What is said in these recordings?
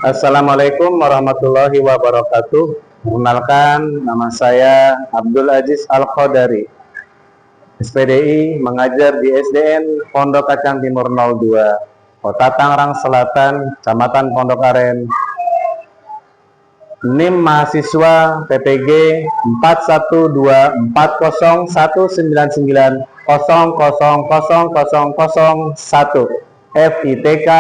Assalamualaikum warahmatullahi wabarakatuh. Perkenalkan, nama saya Abdul Aziz Al-Khodari, SPDI, mengajar di SDN Pondok Kacang Timur 02, Kota Tangerang Selatan, Kecamatan Pondok Aren. NIM mahasiswa PPG 41240199000001 FITK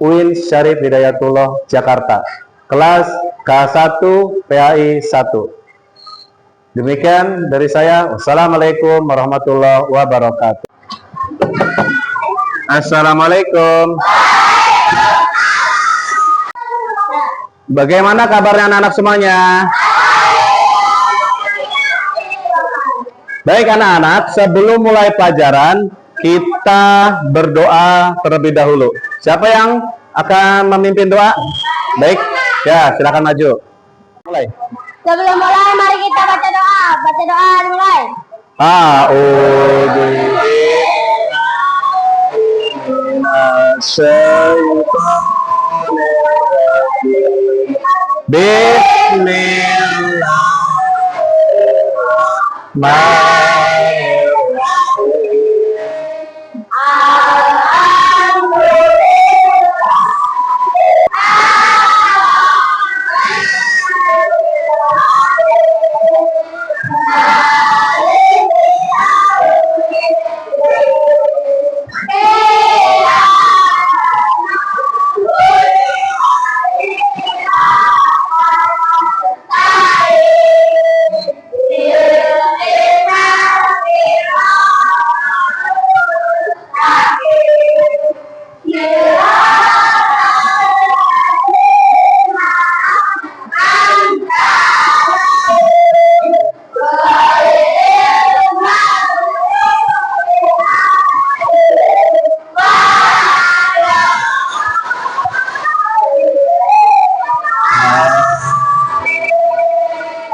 UIN Syarif Hidayatullah Jakarta, kelas K1 PAI 1. Demikian dari saya. Wassalamualaikum warahmatullahi wabarakatuh. Assalamualaikum. Bagaimana kabarnya anak-anak semuanya? Baik anak-anak, sebelum mulai pelajaran kita berdoa terlebih dahulu. Siapa yang akan memimpin doa? Baik, ya silakan maju. Mulai. Sebelum mulai, mari kita baca doa. Baca doa, mulai.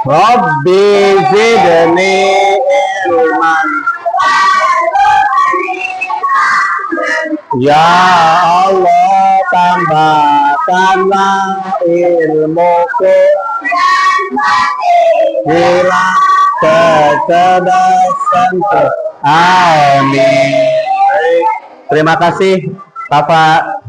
Rabbi zidni ilman. Ya Allah, tambahkanlah ilmuku, bila kecerdasanku. Amin. Terima kasih Bapak.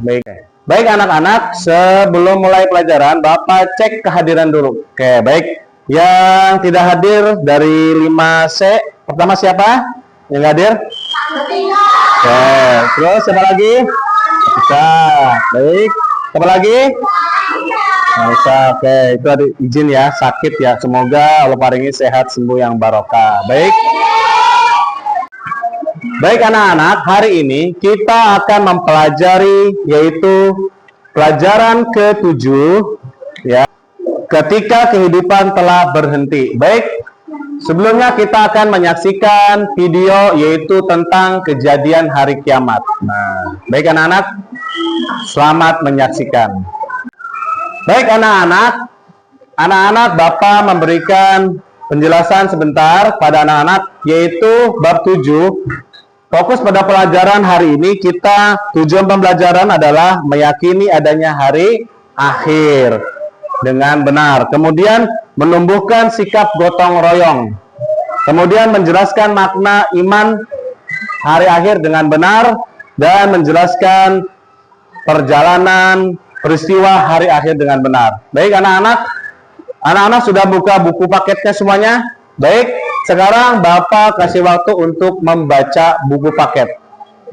Baik anak-anak, sebelum mulai pelajaran Bapak cek kehadiran dulu. Oke, baik. Yang tidak hadir dari 5C, pertama siapa yang hadir? Oke, terus siapa lagi? Bisa. Baik, siapa lagi? Bisa. Oke, itu ada izin ya, sakit ya. Semoga Allah paringi sehat sembuh yang barokah. Baik. Baik anak-anak, hari ini kita akan mempelajari yaitu pelajaran ke-7 ya. Ketika kehidupan telah berhenti. Baik, sebelumnya kita akan menyaksikan video yaitu tentang kejadian hari kiamat. Nah, baik anak-anak, selamat menyaksikan. Baik anak-anak, Bapak memberikan penjelasan sebentar pada anak-anak yaitu bab 7. Fokus pada pelajaran hari ini tujuan pembelajaran adalah meyakini adanya hari akhir dengan benar. Kemudian menumbuhkan sikap gotong royong. Kemudian menjelaskan makna iman hari akhir dengan benar dan menjelaskan perjalanan peristiwa hari akhir dengan benar. Baik anak-anak sudah buka buku paketnya semuanya? Baik, sekarang Bapak kasih waktu untuk membaca buku paket.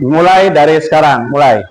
Mulai dari sekarang, mulai.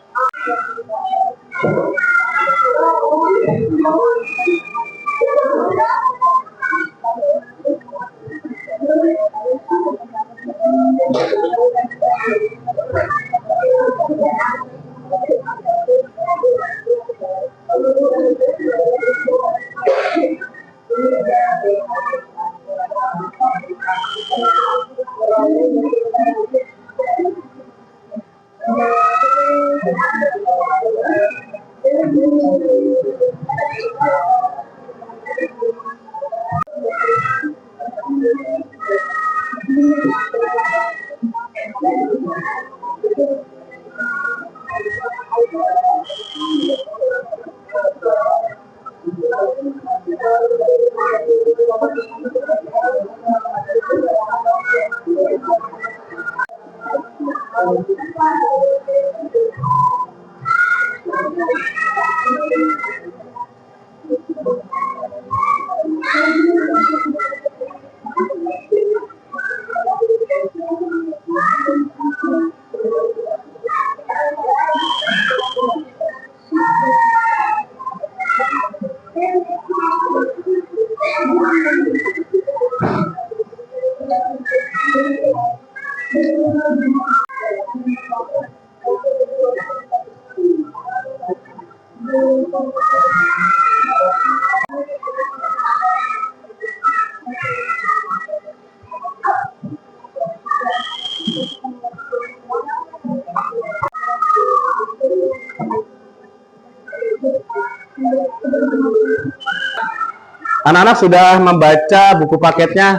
Anak-anak sudah membaca buku paketnya.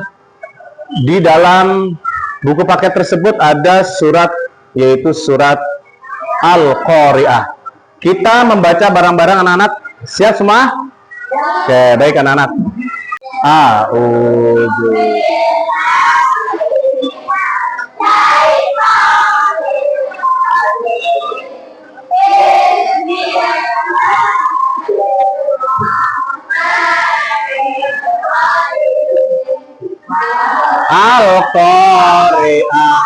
Di dalam buku paket tersebut ada surat, yaitu surat Al-Qari'ah. Kita membaca bareng-bareng anak-anak. Siap semua? Oke, baik anak-anak. A'udzu. Al-Qari'ah.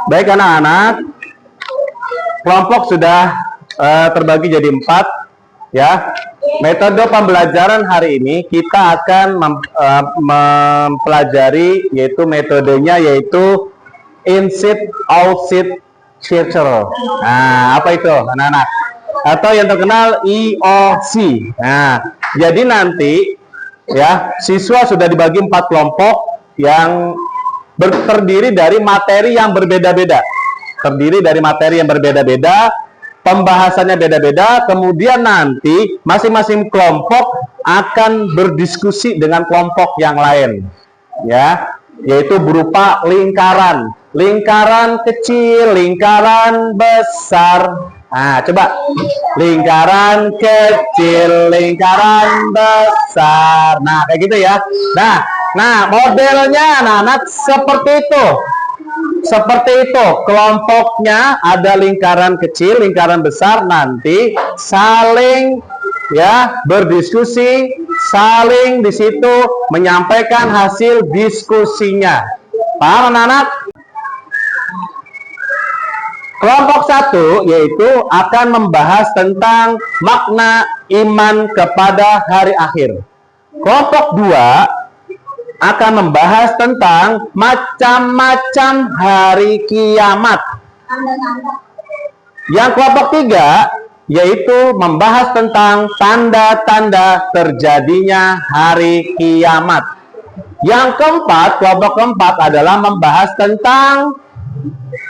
Baik anak-anak, kelompok sudah terbagi jadi 4 ya. Metode pembelajaran hari ini kita akan mempelajari yaitu metodenya yaitu Insight Outside Circle. Nah, apa itu anak-anak? Atau yang terkenal IOC. Nah, jadi nanti ya siswa sudah dibagi 4 kelompok yang terdiri dari materi yang berbeda-beda. Pembahasannya beda-beda, kemudian nanti masing-masing kelompok akan berdiskusi dengan kelompok yang lain. Ya, yaitu berupa lingkaran. Lingkaran kecil, lingkaran besar. Nah, coba. Lingkaran kecil, lingkaran besar. Nah, kayak gitu ya. Nah, modelnya anak-anak seperti itu. Kelompoknya ada lingkaran kecil, lingkaran besar, nanti saling ya berdiskusi, saling di situ menyampaikan hasil diskusinya. Paham anak-anak? Kelompok 1 yaitu akan membahas tentang makna iman kepada hari akhir. Kelompok 2 akan membahas tentang macam-macam hari kiamat. Yang kelompok 3 yaitu membahas tentang tanda-tanda terjadinya hari kiamat. Yang keempat, kelompok keempat adalah membahas tentang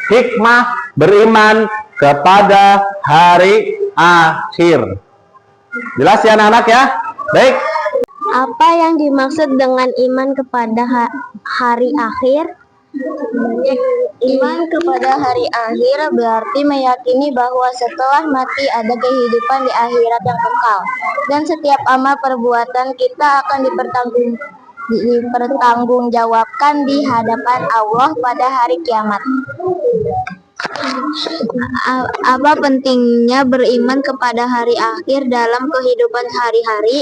hikmah beriman kepada hari akhir. Jelas ya anak-anak ya? Baik. Apa yang dimaksud dengan iman kepada hari akhir? Iman kepada hari akhir berarti meyakini bahwa setelah mati ada kehidupan di akhirat yang kekal, dan setiap amal perbuatan kita akan dipertanggungjawabkan di hadapan Allah pada hari kiamat. Apa pentingnya beriman kepada hari akhir dalam kehidupan sehari-hari?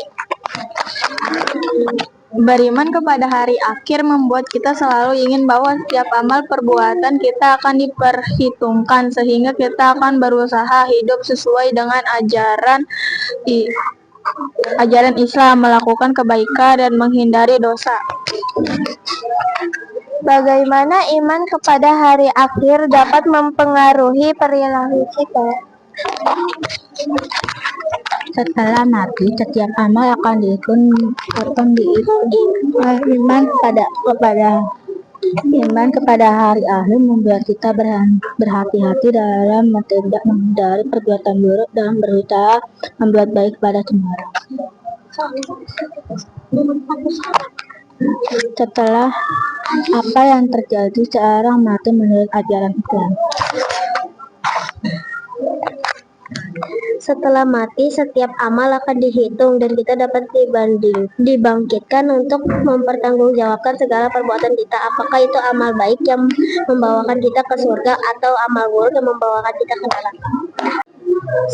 Beriman kepada hari akhir membuat kita selalu ingin bahwa setiap amal perbuatan kita akan diperhitungkan, sehingga kita akan berusaha hidup sesuai dengan ajaran Islam, melakukan kebaikan dan menghindari dosa. Bagaimana iman kepada hari akhir dapat mempengaruhi perilaku kita? Setelah mati, setiap amal akan dihitung. Iman kepada hari akhir membuat kita berhati-hati dalam tidak menghindari perbuatan buruk dan berusaha membuat baik pada semua orang. Setelah apa yang terjadi seorang mati menurut ajaran Islam? Setelah mati, setiap amal akan dihitung dan kita dapat dibangkitkan untuk mempertanggungjawabkan segala perbuatan kita. Apakah itu amal baik yang membawakan kita ke surga atau amal buruk yang membawakan kita ke neraka?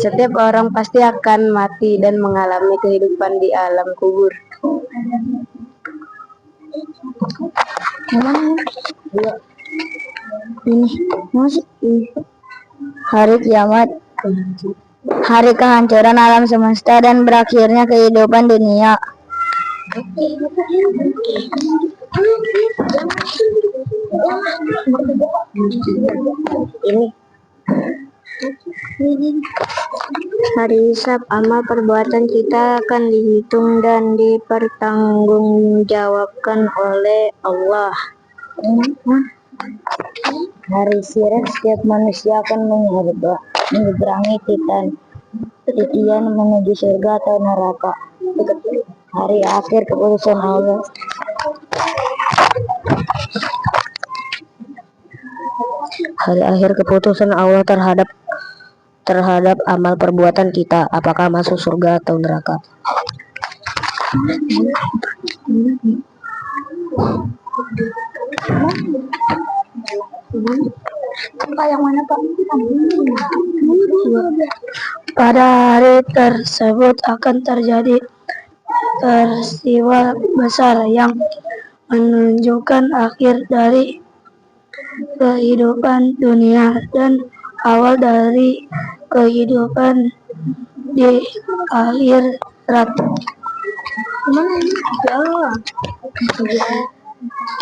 Setiap orang pasti akan mati dan mengalami kehidupan di alam kubur. Hari kiamat, hari kehancuran alam semesta dan berakhirnya kehidupan dunia. Hari hisab, amal perbuatan kita akan dihitung dan dipertanggungjawabkan oleh Allah. Hari sirat, setiap manusia akan menyeberangi titian menuju surga atau neraka. Hari akhir, keputusan Allah. Hari akhir, keputusan Allah terhadap amal perbuatan kita, apakah masuk surga atau neraka. Pada hari tersebut akan terjadi peristiwa besar yang menunjukkan akhir dari kehidupan dunia dan awal dari kehidupan di akhirat.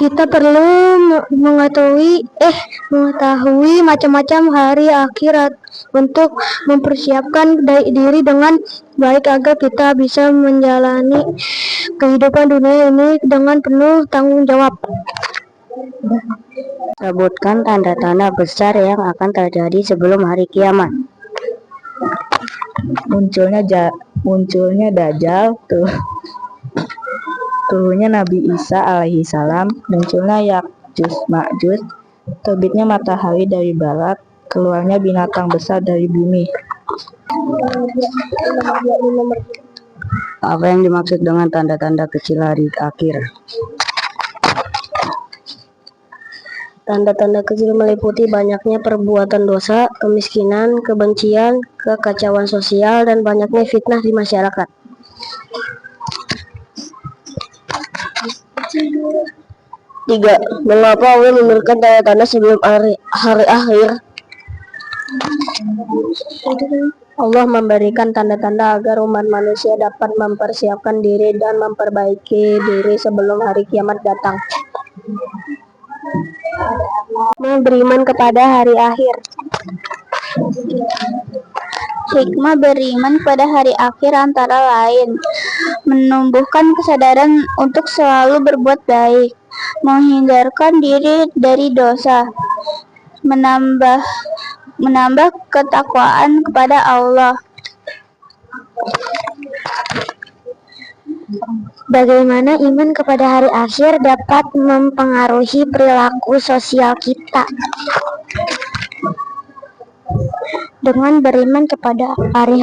Kita perlu mengetahui macam-macam hari akhirat untuk mempersiapkan diri dengan baik agar kita bisa menjalani kehidupan dunia ini dengan penuh tanggung jawab. Sebutkan tanda-tanda besar yang akan terjadi sebelum hari kiamat. Munculnya Dajjal, turunnya Nabi Isa alaihi salam, munculnya Ya'juj Ma'juj, terbitnya matahari dari barat, keluarnya binatang besar dari bumi. Apa yang dimaksud dengan tanda-tanda kecil hari akhir? Tanda-tanda kecil meliputi banyaknya perbuatan dosa, kemiskinan, kebencian, kekacauan sosial, dan banyaknya fitnah di masyarakat. Tiga, mengapa Allah memberikan tanda-tanda sebelum hari akhir? Allah memberikan tanda-tanda agar umat manusia dapat mempersiapkan diri dan memperbaiki diri sebelum hari kiamat datang. Beriman kepada hari akhir. Hikmah beriman pada hari akhir antara lain menumbuhkan kesadaran untuk selalu berbuat baik, menghindarkan diri dari dosa, menambah ketakwaan kepada Allah. Bagaimana iman kepada hari akhir dapat mempengaruhi perilaku sosial kita? Dengan beriman kepada hari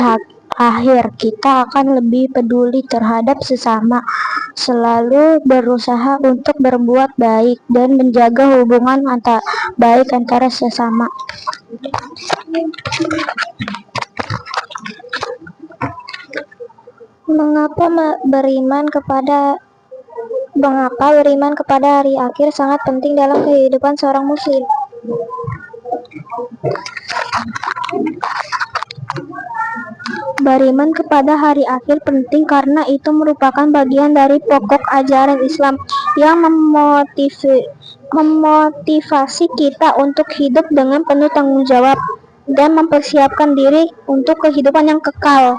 akhir, kita akan lebih peduli terhadap sesama, selalu berusaha untuk berbuat baik dan menjaga hubungan baik antara sesama. Mengapa beriman kepada hari akhir sangat penting dalam kehidupan seorang muslim? Beriman kepada hari akhir penting karena itu merupakan bagian dari pokok ajaran Islam yang memotivasi kita untuk hidup dengan penuh tanggung jawab dan mempersiapkan diri untuk kehidupan yang kekal.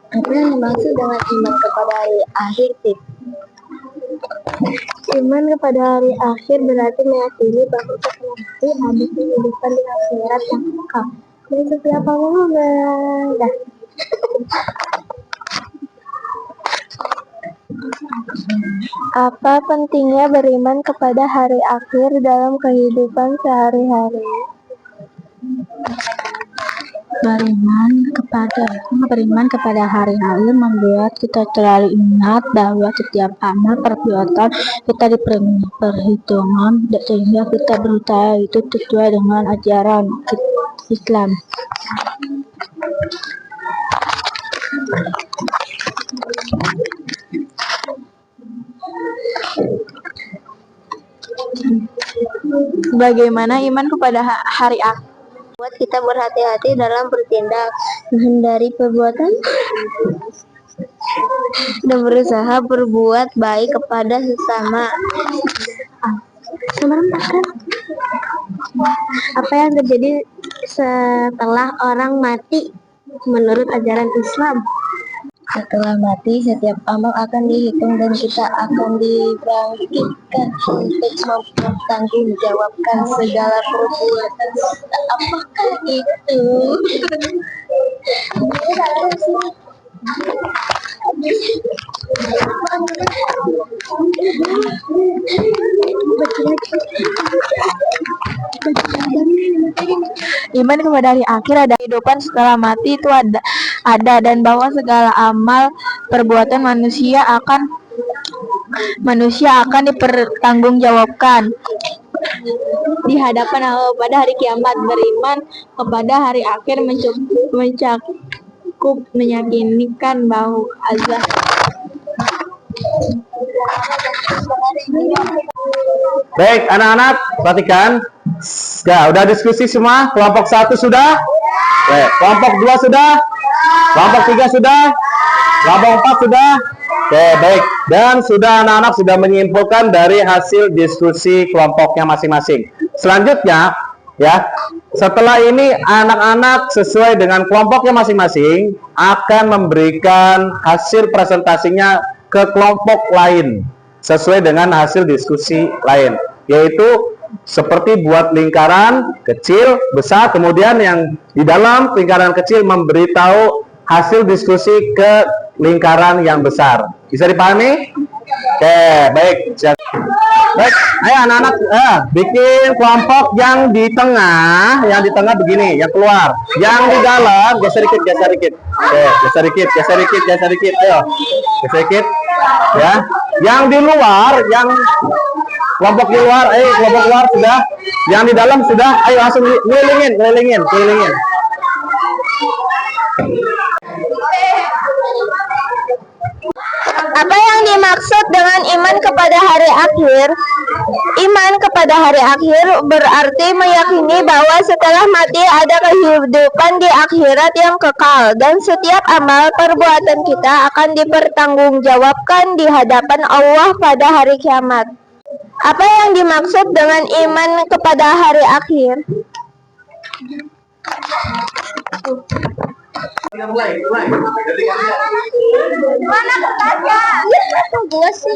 Apa yang dimaksud dengan iman kepada hari akhir, Tip? Iman kepada hari akhir berarti meyakini bahwa setelah mati ada kehidupan di akhirat yang kekal dan setiap amal beribadah. Apa pentingnya beriman kepada hari akhir dalam kehidupan sehari-hari? Beriman kepada hari akhir membuat kita selalu ingat bahwa setiap amal perbuatan kita diperhitungkan sehingga kita berusaha itu sesuai dengan ajaran Islam. Bagaimana iman kepada hari akhir? Buat kita berhati-hati dalam bertindak, menghindari perbuatan dan berusaha berbuat baik kepada sesama. Apa yang terjadi setelah orang mati menurut ajaran Islam? Setelah mati, setiap amal akan dihitung dan kita akan dibangkitkan untuk mempertanggungjawabkan segala perbuatan. Apakah itu? Iman kepada hari akhir ada kehidupan setelah mati itu ada dan bahwa segala amal perbuatan manusia akan dipertanggungjawabkan di hadapan Allah pada hari kiamat. Beriman kepada hari akhir mencakup meyakinkan bahwa azab Baik, anak-anak, perhatikan. Ya, udah diskusi semua? Kelompok 1 sudah? Baik, kelompok 2 sudah? Kelompok 3 sudah? Kelompok 4 sudah? Oke, baik. Dan sudah anak-anak sudah menyimpulkan dari hasil diskusi kelompoknya masing-masing. Selanjutnya, ya, setelah ini anak-anak sesuai dengan kelompoknya masing-masing akan memberikan hasil presentasinya ke kelompok lain sesuai dengan hasil diskusi lain, yaitu seperti buat lingkaran kecil, besar, kemudian yang di dalam lingkaran kecil memberitahu hasil diskusi ke lingkaran yang besar. Bisa dipahami? Oke, baik. Baik, ayo anak-anak, bikin kelompok yang di tengah begini, yang keluar. Yang di dalam geser dikit. Oke, geser dikit. Ayo, geser dikit. Ya. Yang di luar, yang kelompok di luar, kelompok luar sudah. Yang di dalam sudah. Ayo langsung kelilingin. Apa yang dimaksud dengan iman kepada hari akhir? Iman kepada hari akhir berarti meyakini bahwa setelah mati ada kehidupan di akhirat yang kekal dan setiap amal perbuatan kita akan dipertanggungjawabkan di hadapan Allah pada hari kiamat. Apa yang dimaksud dengan iman kepada hari akhir? Mulai. Mana kertasnya? Gua sih.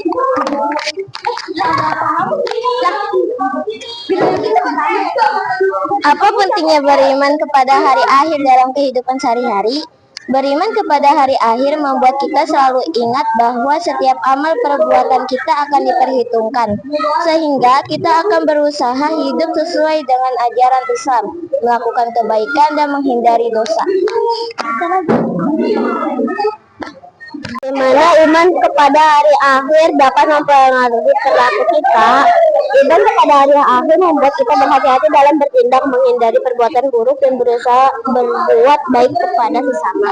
Apa pentingnya beriman kepada hari akhir dalam kehidupan sehari-hari? Beriman kepada hari akhir membuat kita selalu ingat bahwa setiap amal perbuatan kita akan diperhitungkan, sehingga kita akan berusaha hidup sesuai dengan ajaran Islam, melakukan kebaikan dan menghindari dosa. Bagaimana iman kepada hari akhir dapat mempengaruhi perilaku kita? Iman kepada hari akhir membuat kita berhati-hati dalam bertindak, menghindari perbuatan buruk dan berusaha berbuat baik kepada sesama.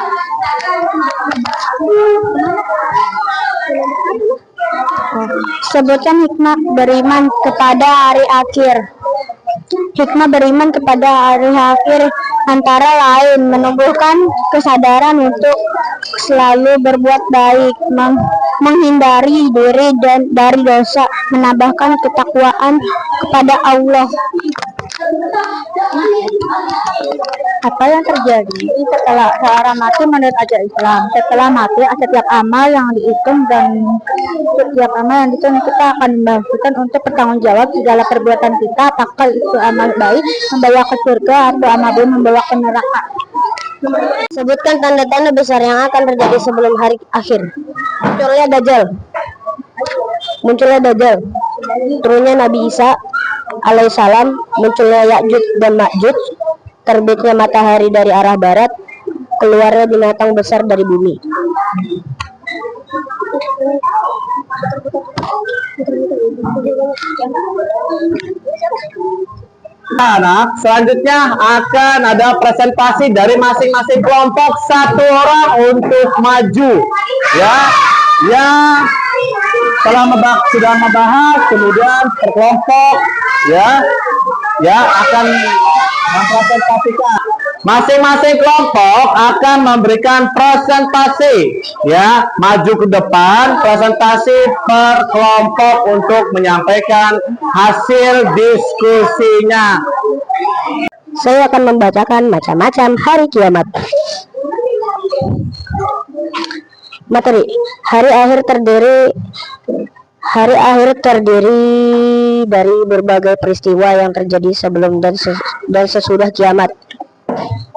Sebutkan hikmah beriman kepada hari akhir. Hikmah beriman kepada hari akhir antara lain menumbuhkan kesadaran untuk selalu berbuat baik, menghindari diri dan dari dosa, menambahkan ketakwaan kepada Allah. Apa yang terjadi setelah seorang mati menurut ajaran Islam? Setelah mati, setiap amal yang dihitung kita akan dibagikan untuk bertanggung jawab segala perbuatan kita, apakah itu amal baik membawa ke surga atau amal buruk membawa ke neraka. Sebutkan tanda-tanda besar yang akan terjadi sebelum hari akhir. Munculnya Dajjal, turunnya Nabi Isa alaihissalam, munculnya Ya'juj dan Ma'juj, terbitnya matahari dari arah barat, keluarnya binatang besar dari bumi. Anak, selanjutnya akan ada presentasi dari masing-masing kelompok, satu orang untuk maju, ya, yang sudah membahas, kemudian berkelompok, ya akan mempresentasikan. Masing-masing kelompok akan memberikan presentasi, ya, maju ke depan, presentasi per kelompok untuk menyampaikan hasil diskusinya. Saya akan membacakan macam-macam hari kiamat. Materi hari akhir terdiri dari berbagai peristiwa yang terjadi sebelum dan sesudah kiamat.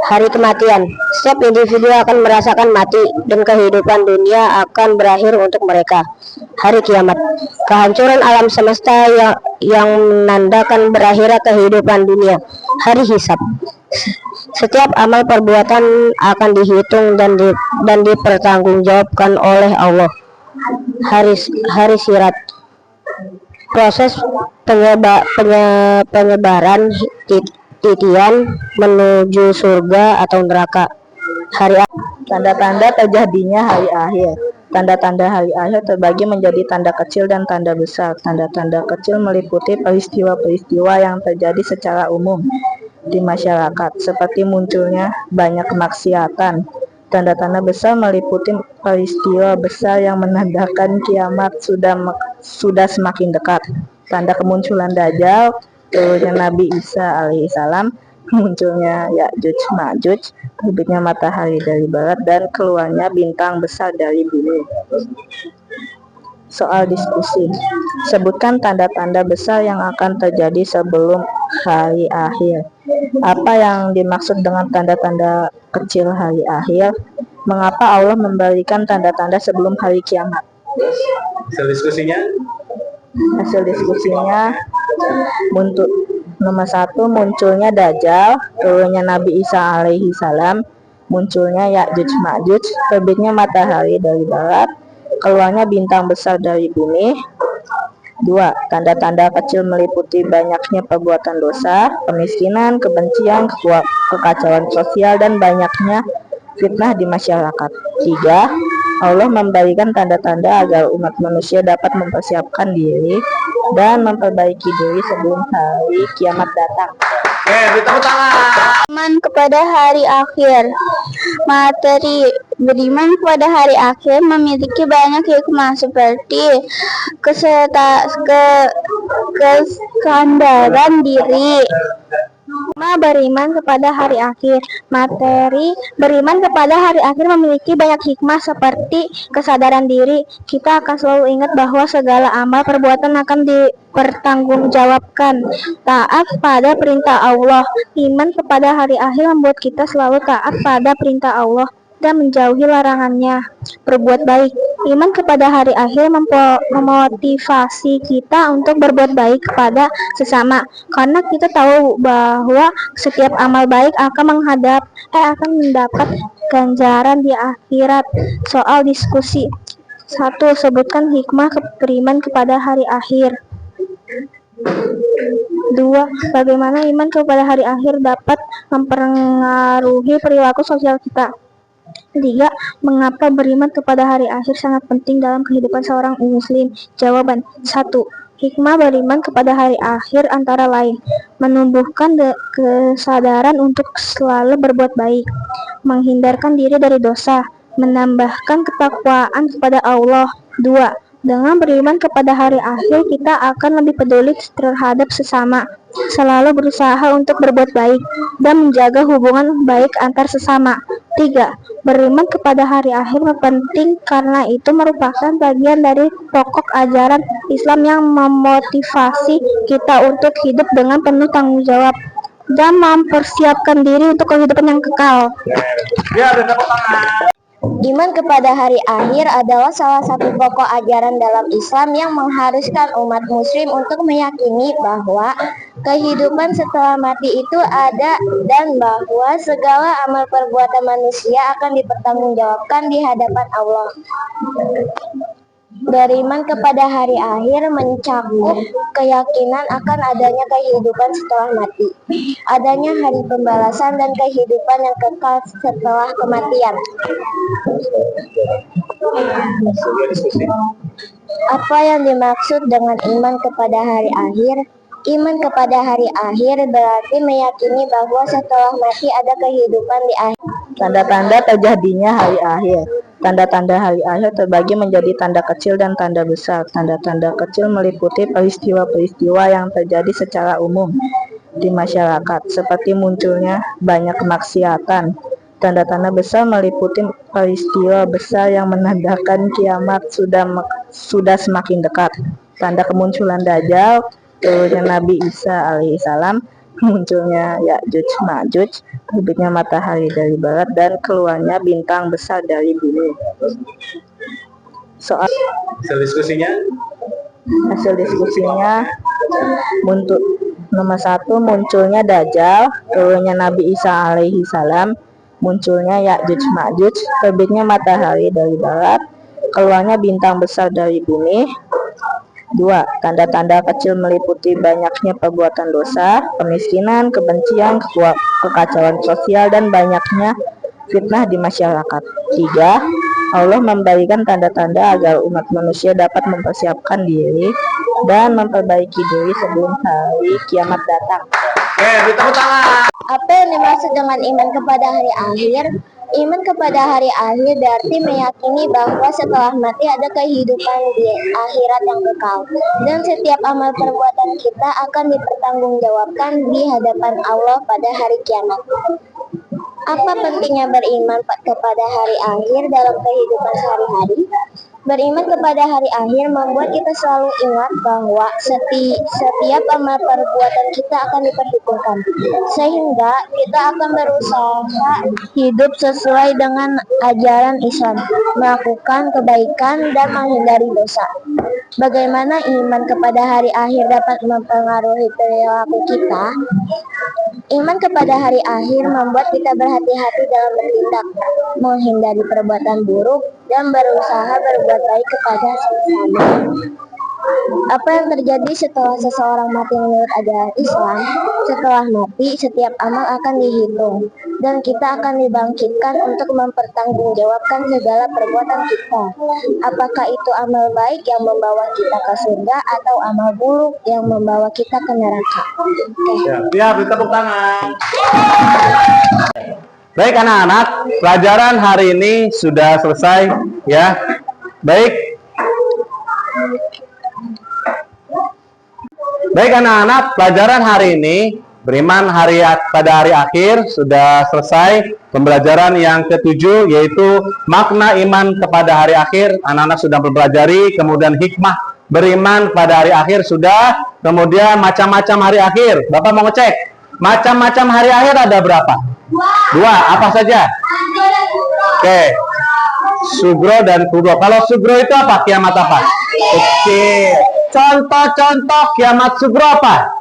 Hari kematian, setiap individu akan merasakan mati dan kehidupan dunia akan berakhir untuk mereka. Hari kiamat, kehancuran alam semesta yang menandakan berakhirnya kehidupan dunia. Hari hisab, setiap amal perbuatan akan dihitung dan dipertanggungjawabkan oleh Allah. Hari sirat, proses penyebaran titian menuju surga atau neraka. Tanda-tanda terjadinya hari akhir. Tanda-tanda hari akhir terbagi menjadi tanda kecil dan tanda besar. Tanda-tanda kecil meliputi peristiwa-peristiwa yang terjadi secara umum di masyarakat, seperti munculnya banyak kemaksiatan. Tanda-tanda besar meliputi peristiwa besar yang menandakan kiamat sudah semakin dekat. Tanda kemunculan Dajjal, turunnya Nabi Isa alaihissalam, munculnya Ya'juj Ma'juj, terbitnya matahari dari barat, dan keluarnya bintang besar dari bumi. Soal diskusi, sebutkan tanda-tanda besar yang akan terjadi sebelum hari akhir. Apa yang dimaksud dengan tanda-tanda kecil hari akhir? Mengapa Allah memberikan tanda-tanda sebelum hari kiamat? Hasil diskusinya, nomor 1, munculnya Dajjal, turunnya Nabi Isa alaihissalam, munculnya Ya'juj Ma'juj, terbitnya matahari dari barat, keluarnya bintang besar dari bumi. 2. Tanda-tanda kecil meliputi banyaknya perbuatan dosa, kemiskinan, kebencian, kekacauan sosial, dan banyaknya fitnah di masyarakat. 3. Allah memberikan tanda-tanda agar umat manusia dapat mempersiapkan diri dan memperbaiki diri sebelum hari kiamat datang. Tepuk tangan. Beriman kepada hari akhir. Materi beriman kepada hari akhir memiliki banyak hikmah seperti kesadaran diri. Beriman kepada hari akhir. Materi beriman kepada hari akhir memiliki banyak hikmah seperti kesadaran diri. Kita akan selalu ingat bahwa segala amal perbuatan akan dipertanggungjawabkan. Taat pada perintah Allah. Iman kepada hari akhir membuat kita selalu taat pada perintah Allah dan menjauhi larangannya. Berbuat baik. Iman kepada hari akhir memotivasi kita untuk berbuat baik kepada sesama, karena kita tahu bahwa setiap amal baik akan mendapat ganjaran di akhirat. Soal diskusi, 1. Sebutkan hikmah beriman kepada hari akhir. 2. Bagaimana iman kepada hari akhir dapat mempengaruhi perilaku sosial kita. 3. Mengapa beriman kepada hari akhir sangat penting dalam kehidupan seorang muslim? Jawaban. 1. Hikmah beriman kepada hari akhir antara lain menumbuhkan kesadaran untuk selalu berbuat baik, menghindarkan diri dari dosa, menambahkan ketakwaan kepada Allah. 2. Dengan beriman kepada hari akhir, kita akan lebih peduli terhadap sesama, selalu berusaha untuk berbuat baik, dan menjaga hubungan baik antar sesama. 3. Beriman kepada hari akhir penting karena itu merupakan bagian dari pokok ajaran Islam yang memotivasi kita untuk hidup dengan penuh tanggung jawab dan mempersiapkan diri untuk kehidupan yang kekal. Iman kepada hari akhir adalah salah satu pokok ajaran dalam Islam yang mengharuskan umat muslim untuk meyakini bahwa kehidupan setelah mati itu ada dan bahwa segala amal perbuatan manusia akan dipertanggungjawabkan di hadapan Allah. Beriman kepada hari akhir mencakup keyakinan akan adanya kehidupan setelah mati, adanya hari pembalasan dan kehidupan yang kekal setelah kematian. Apa yang dimaksud dengan iman kepada hari akhir? Iman kepada hari akhir berarti meyakini bahwa setelah mati ada kehidupan di akhir. Tanda-tanda terjadinya hari akhir. Tanda-tanda hari akhir terbagi menjadi tanda kecil dan tanda besar. Tanda-tanda kecil meliputi peristiwa-peristiwa yang terjadi secara umum di masyarakat, seperti munculnya banyak kemaksiatan. Tanda-tanda besar meliputi peristiwa besar yang menandakan kiamat sudah semakin dekat. Tanda kemunculan Dajjal, turunnya Nabi Isa alaihissalam, munculnya Ya'juj Ma'juj, terbitnya matahari dari barat, dan keluarnya bintang besar dari bumi. Soal hasil diskusinya untuk nomor 1, munculnya Dajjal, turunnya Nabi Isa alaihissalam, munculnya Ya'juj Ma'juj, terbitnya matahari dari barat, keluarnya bintang besar dari bumi. 2. Tanda-tanda kecil meliputi banyaknya perbuatan dosa, kemiskinan, kebencian, kekacauan sosial, dan banyaknya fitnah di masyarakat. 3. Allah memberikan tanda-tanda agar umat manusia dapat mempersiapkan diri dan memperbaiki diri sebelum hari kiamat datang. Apa yang dimaksud dengan iman kepada hari akhir? Iman kepada hari akhir berarti meyakini bahwa setelah mati ada kehidupan di akhirat yang kekal, dan setiap amal perbuatan kita akan dipertanggungjawabkan di hadapan Allah pada hari kiamat. Apa pentingnya beriman kepada hari akhir dalam kehidupan sehari-hari? Beriman kepada hari akhir membuat kita selalu ingat bahwa setiap amal perbuatan kita akan diperhitungkan, sehingga kita akan berusaha hidup sesuai dengan ajaran Islam, melakukan kebaikan dan menghindari dosa. Bagaimana iman kepada hari akhir dapat mempengaruhi perilaku kita? Iman kepada hari akhir membuat kita berhati-hati dalam bertindak, menghindari perbuatan buruk, dan berusaha berbuat baik kepada sesama. Apa yang terjadi setelah seseorang mati menurut ajaran Islam? Setelah mati, setiap amal akan dihitung, dan kita akan dibangkitkan untuk mempertanggungjawabkan segala perbuatan kita. Apakah itu amal baik yang membawa kita ke surga atau amal buruk yang membawa kita ke neraka? Ya, beri tepuk tangan. Baik anak-anak, pelajaran hari ini sudah selesai ya. Baik anak-anak, pelajaran hari ini beriman pada hari akhir sudah selesai. Pembelajaran yang ke-7 yaitu makna iman kepada hari akhir, anak-anak sudah mempelajari. Kemudian hikmah beriman pada hari akhir sudah. Kemudian macam-macam hari akhir. Bapak mau ngecek macam-macam hari akhir ada berapa? 2. Apa saja? Oke. Sugro dan kubro. Kalau sugro itu apa? Kiamat apa? Oke. Contoh-contoh kiamat sugro apa?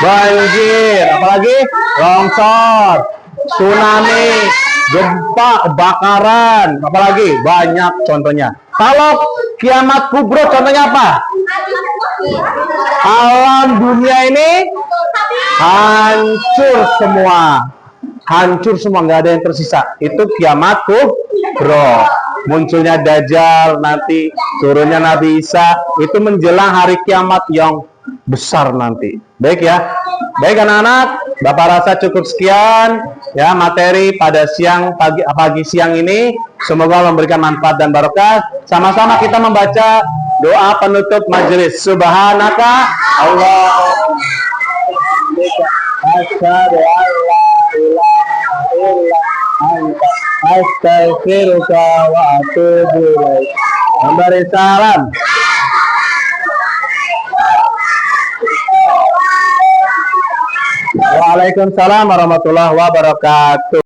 Banjir. Apalagi? Longsor, tsunami, gempa, kebakaran. Apalagi? Banyak contohnya. Kalau kiamat kubro contohnya apa? Alam dunia ini hancur semua. Hancur semua, nggak ada yang tersisa. Itu kiamat kubro. Munculnya Dajjal, nanti turunnya Nabi Isa. Itu menjelang hari kiamat yang besar nanti. Baik ya. Baik anak-anak, Bapak rasa cukup sekian ya materi pada pagi siang ini. Semoga memberikan manfaat dan barokah. Sama-sama kita membaca doa penutup majelis. Subhanaka Allahumma asyhadu an la ilaha illa anta astaghfiruka wa atubu ilaik. Memberi salam. Waalaikumsalam warahmatullahi wabarakatuh.